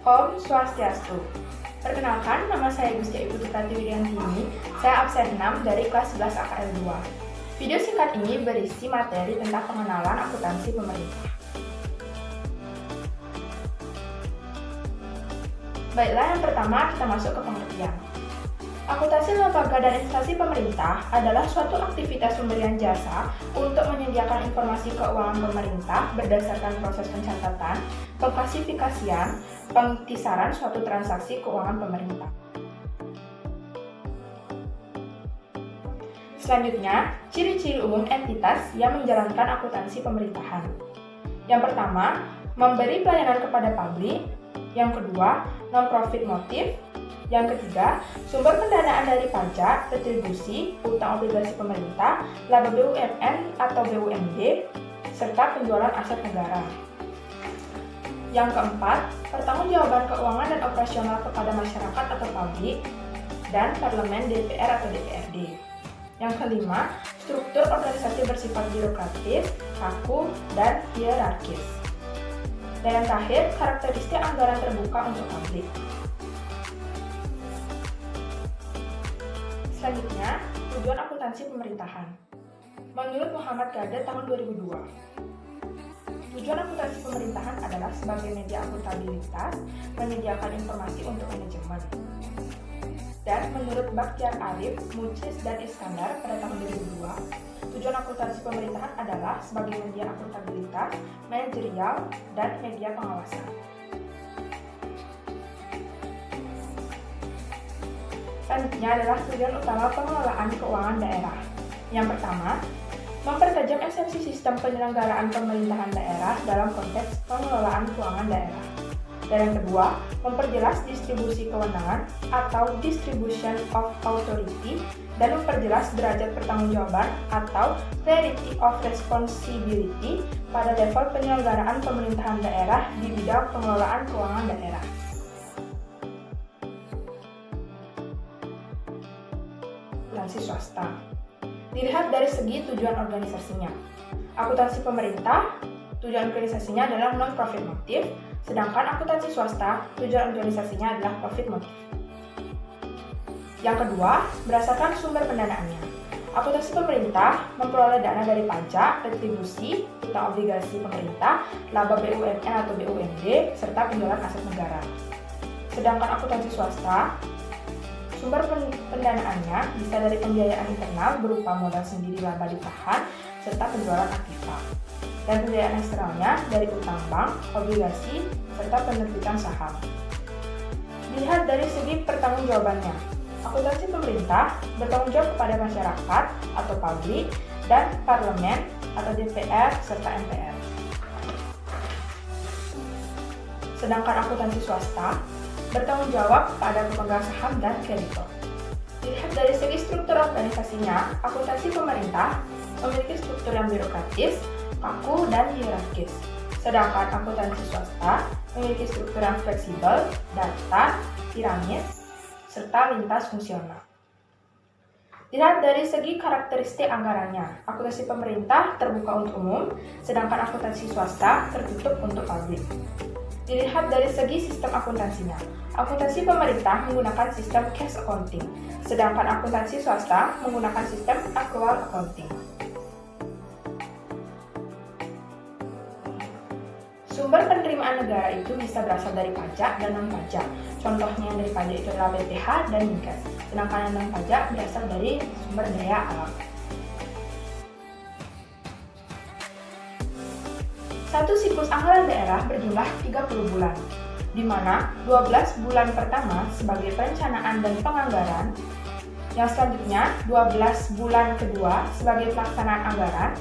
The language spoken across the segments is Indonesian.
Om Swastiastu. Perkenalkan, nama saya Gusti Ibu Tutati Widiantini. Saya absen 6 dari kelas 11 AKL 2. Video singkat ini berisi materi tentang pengenalan akuntansi pemerintah. Baiklah, yang pertama kita masuk ke pengertian. Akuntansi lembaga dan instansi pemerintah adalah suatu aktivitas pemberian jasa untuk menyediakan informasi keuangan pemerintah berdasarkan proses pencatatan, pengklasifikasian, pengkisaran suatu transaksi keuangan pemerintah. Selanjutnya, ciri-ciri umum entitas yang menjalankan akuntansi pemerintahan. Yang pertama, memberi pelayanan kepada publik. Yang kedua, non-profit motif. Yang ketiga, sumber pendanaan dari pajak, retribusi, utang obligasi pemerintah, laba BUMN atau BUMD, serta penjualan aset negara. Yang keempat, pertanggungjawaban keuangan dan operasional kepada masyarakat atau publik, dan parlemen DPR atau DPRD. Yang kelima, struktur organisasi bersifat birokratis, kaku, dan hierarkis. Dan yang terakhir, karakteristik anggaran terbuka untuk publik. Selanjutnya, tujuan akuntansi pemerintahan. Menurut Muhammad Gade tahun 2002, tujuan akuntansi pemerintahan adalah sebagai media akuntabilitas, menyediakan informasi untuk manajemen. Dan menurut Bakhtiar Arif, Mucis, dan Iskandar pada tahun 2002, tujuan akuntansi pemerintahan adalah sebagai media akuntabilitas, manajerial, dan media pengawasan. Selanjutnya adalah tujuan utama pengelolaan keuangan daerah. Yang pertama, mempertajam esensi sistem penyelenggaraan pemerintahan daerah dalam konteks pengelolaan keuangan daerah. Dan yang kedua, memperjelas distribusi kewenangan atau distribution of authority dan memperjelas derajat pertanggungjawaban atau clarity of responsibility pada level penyelenggaraan pemerintahan daerah di bidang pengelolaan keuangan daerah. Akuntansi swasta. Dilihat dari segi tujuan organisasinya. Akuntansi pemerintah, tujuan organisasinya adalah non-profit motif, sedangkan akuntansi swasta, tujuan organisasinya adalah profit motif. Yang kedua, berdasarkan sumber pendanaannya. Akuntansi pemerintah memperoleh dana dari pajak, retribusi, utang obligasi pemerintah, laba BUMN atau BUMD, serta penjualan aset negara. Sedangkan akuntansi swasta, sumber pendanaannya bisa dari pembiayaan internal berupa modal sendiri laba ditahan, serta penjualan aktiva. Dan pembiayaan eksternalnya dari utang bank, obligasi, serta penerbitan saham. Dilihat dari segi pertanggungjawabannya, akuntansi pemerintah bertanggung jawab kepada masyarakat atau publik dan parlemen atau DPR serta MPR. Sedangkan akuntansi swasta bertanggung jawab kepada pemegang saham dan kreditor. Dilihat dari segi struktur organisasinya, akuntansi pemerintah memiliki struktur yang birokratis, kaku, dan hierarkis. Sedangkan akuntansi swasta memiliki struktur yang fleksibel, datar, piramid, serta lintas fungsional. Dilihat dari segi karakteristik anggarannya, akuntansi pemerintah terbuka untuk umum, sedangkan akuntansi swasta tertutup untuk publik. Dilihat dari segi sistem akuntansinya, akuntansi pemerintah menggunakan sistem cash accounting, sedangkan akuntansi swasta menggunakan sistem accrual accounting. Sumber penerimaan negara itu bisa berasal dari pajak dan non-pajak. Contohnya yang dari pajak itu adalah BPH dan Migas, sedangkan yang non-pajak berasal dari sumber daya alam. Satu siklus anggaran daerah berjumlah 30 bulan, di mana 12 bulan pertama sebagai perencanaan dan penganggaran, yang selanjutnya 12 bulan kedua sebagai pelaksanaan anggaran,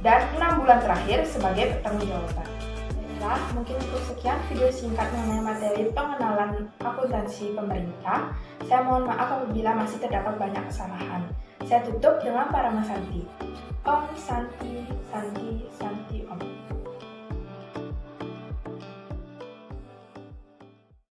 dan 6 bulan terakhir sebagai pertanggungjawaban. Baiklah, mungkin cukup sekian video singkat mengenai materi pengenalan akuntansi pemerintah. Saya mohon maaf apabila masih terdapat banyak kesalahan. Saya tutup dengan Paramasanti. Om Santi Santi